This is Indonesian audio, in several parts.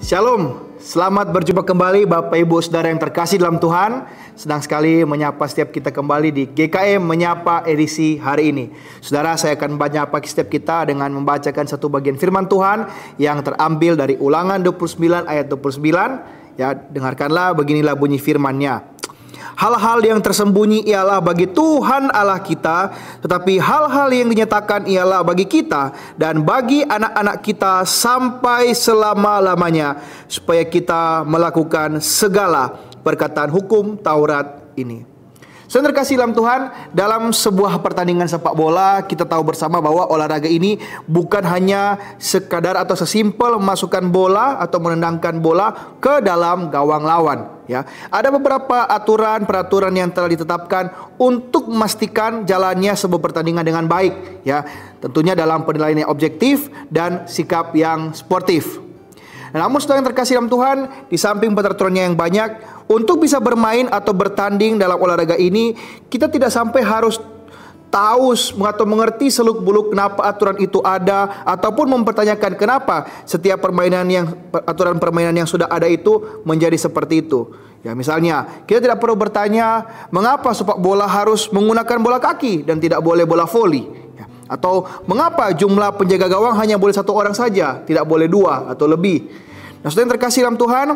Shalom, selamat berjumpa kembali Bapak Ibu Saudara yang terkasih dalam Tuhan. Senang sekali menyapa setiap kita kembali di GKM Menyapa edisi hari ini. Saudara, saya akan menyapa setiap kita dengan membacakan satu bagian firman Tuhan yang terambil dari Ulangan 29 ayat 29. Ya, dengarkanlah, beginilah bunyi firman-Nya. Hal-hal yang tersembunyi ialah bagi Tuhan Allah kita, tetapi hal-hal yang dinyatakan ialah bagi kita dan bagi anak-anak kita sampai selama-lamanya, supaya kita melakukan segala perkataan hukum Taurat ini. Saudara terkasih dalam Tuhan, dalam sebuah pertandingan sepak bola, kita tahu bersama bahwa olahraga ini bukan hanya sekadar atau sesimpel memasukkan bola atau menendangkan bola ke dalam gawang lawan. Ya, ada beberapa peraturan yang telah ditetapkan untuk memastikan jalannya sebuah pertandingan dengan baik. Ya, tentunya dalam penilaian yang objektif dan sikap yang sportif. Namun saudara yang terkasih dalam Tuhan, di samping peraturannya yang banyak, untuk bisa bermain atau bertanding dalam olahraga ini, kita tidak sampai harus tahu atau mengerti seluk-beluk kenapa aturan itu ada, ataupun mempertanyakan kenapa setiap aturan permainan yang sudah ada itu menjadi seperti itu. Ya, misalnya kita tidak perlu bertanya mengapa sepak bola harus menggunakan bola kaki dan tidak boleh bola voli. Atau mengapa jumlah penjaga gawang hanya boleh satu orang saja, tidak boleh dua atau lebih. Nah, saudara yang terkasih dalam Tuhan,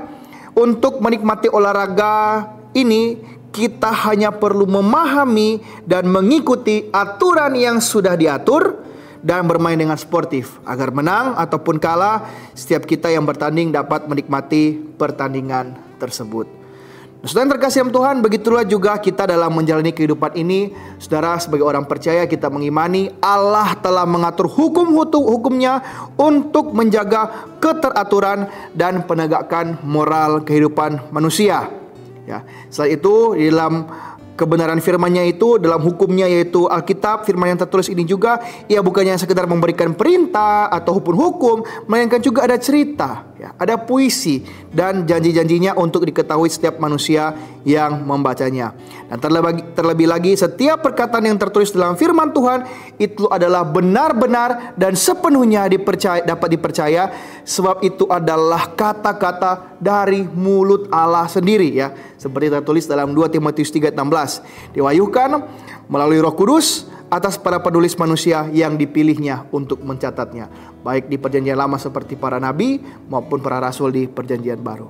untuk menikmati olahraga ini kita hanya perlu memahami dan mengikuti aturan yang sudah diatur dan bermain dengan sportif agar menang ataupun kalah, setiap kita yang bertanding dapat menikmati pertandingan tersebut. Nah, saudara yang terkasih dalam Tuhan, begitulah juga kita dalam menjalani kehidupan ini. Saudara, sebagai orang percaya, kita mengimani Allah telah mengatur hukum-hukumnya untuk menjaga keteraturan dan penegakan moral kehidupan manusia. Ya, selain itu, di dalam kebenaran firman-Nya itu, dalam hukumnya yaitu Alkitab, firman yang tertulis ini juga, ia bukannya sekedar memberikan perintah atau hukum, melainkan juga ada cerita, ya, ada puisi dan janji-janjinya untuk diketahui setiap manusia yang membacanya. Dan terlebih lagi, setiap perkataan yang tertulis dalam firman Tuhan itu adalah benar-benar dan sepenuhnya dapat dipercaya, sebab itu adalah kata-kata dari mulut Allah sendiri, ya. Seperti tertulis dalam 2 Timotius 3:16, diwahyukan melalui Roh Kudus atas para penulis manusia yang dipilihnya untuk mencatatnya, baik di perjanjian lama seperti para nabi maupun para rasul di perjanjian baru.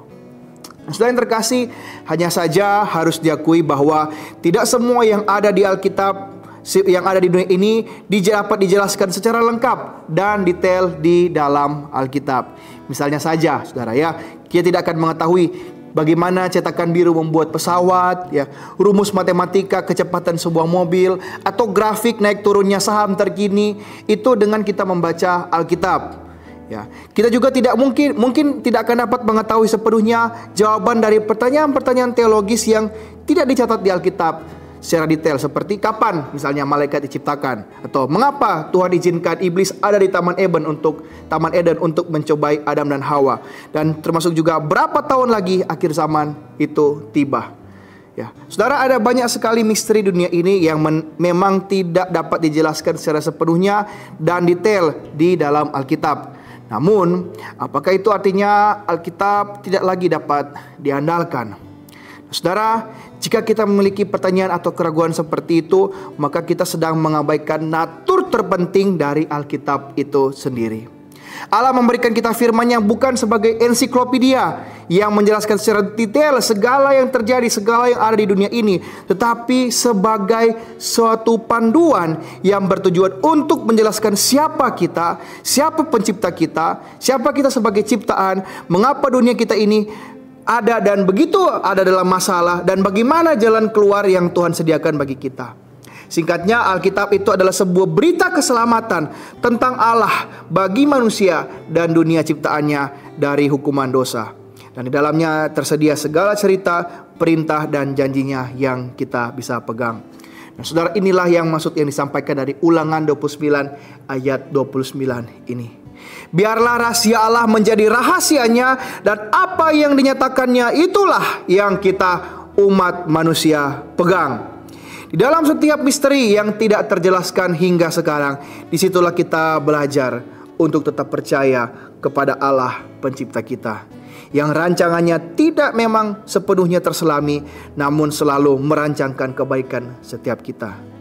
Saudara yang terkasih, hanya saja harus diakui bahwa tidak semua yang ada di Alkitab, yang ada di dunia ini dapat dijelaskan secara lengkap dan detail di dalam Alkitab. Misalnya saja, saudara, ya, kita tidak akan mengetahui bagaimana cetakan biru membuat pesawat, ya, rumus matematika kecepatan sebuah mobil, atau grafik naik turunnya saham terkini itu dengan kita membaca Alkitab. Ya, kita juga mungkin tidak akan dapat mengetahui sepenuhnya jawaban dari pertanyaan-pertanyaan teologis yang tidak dicatat di Alkitab secara detail, seperti kapan misalnya malaikat diciptakan, atau mengapa Tuhan izinkan iblis ada di Taman Eden untuk mencobai Adam dan Hawa, dan termasuk juga berapa tahun lagi akhir zaman itu tiba. Ya, saudara, ada banyak sekali misteri dunia ini yang memang tidak dapat dijelaskan secara sepenuhnya dan detail di dalam Alkitab. Namun, apakah itu artinya Alkitab tidak lagi dapat diandalkan? Saudara, jika kita memiliki pertanyaan atau keraguan seperti itu, maka kita sedang mengabaikan natur terpenting dari Alkitab itu sendiri. Allah memberikan kita firman-Nya bukan sebagai ensiklopedia yang menjelaskan secara detail segala yang terjadi, segala yang ada di dunia ini, tetapi sebagai suatu panduan yang bertujuan untuk menjelaskan siapa kita, siapa pencipta kita, siapa kita sebagai ciptaan, mengapa dunia kita ini ada dan begitu ada dalam masalah, dan bagaimana jalan keluar yang Tuhan sediakan bagi kita. Singkatnya, Alkitab itu adalah sebuah berita keselamatan tentang Allah bagi manusia dan dunia ciptaannya dari hukuman dosa. Dan di dalamnya tersedia segala cerita, perintah dan janjinya yang kita bisa pegang. Nah, saudara, inilah yang disampaikan dari Ulangan 29 ayat 29 ini. Biarlah rahasia Allah menjadi rahasianya, dan apa yang dinyatakannya itulah yang kita umat manusia pegang. Di dalam setiap misteri yang tidak terjelaskan hingga sekarang, disitulah kita belajar untuk tetap percaya kepada Allah pencipta kita. yang rancangannya tidak memang sepenuhnya terselami, namun selalu merancangkan kebaikan setiap kita.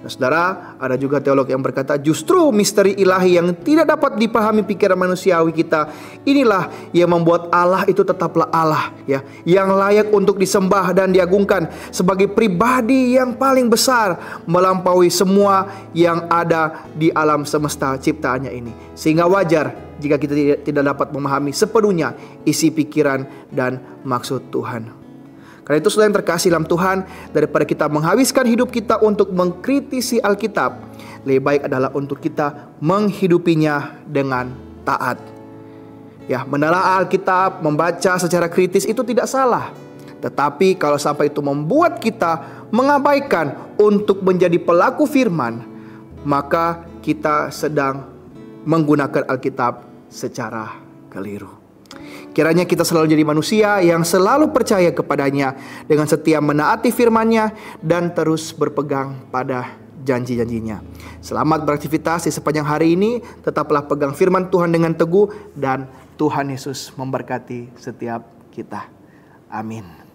Nah, saudara, ada juga teolog yang berkata justru misteri ilahi yang tidak dapat dipahami pikiran manusiawi kita, inilah yang membuat Allah itu tetaplah Allah, ya, yang layak untuk disembah dan diagungkan sebagai pribadi yang paling besar melampaui semua yang ada di alam semesta ciptaannya ini. Sehingga wajar jika kita tidak dapat memahami sepenuhnya isi pikiran dan maksud Tuhan. Karena itu saudara yang terkasih dalam Tuhan, daripada kita menghabiskan hidup kita untuk mengkritisi Alkitab, lebih baik adalah untuk kita menghidupinya dengan taat. Ya, menelaah Alkitab, membaca secara kritis itu tidak salah. Tetapi kalau sampai itu membuat kita mengabaikan untuk menjadi pelaku firman, maka kita sedang menggunakan Alkitab secara keliru. Kiranya kita selalu jadi manusia yang selalu percaya kepadanya dengan setia menaati firman-Nya dan terus berpegang pada janji-janjinya. Selamat beraktivitas di sepanjang hari ini. Tetaplah pegang firman Tuhan dengan teguh dan Tuhan Yesus memberkati setiap kita. Amin.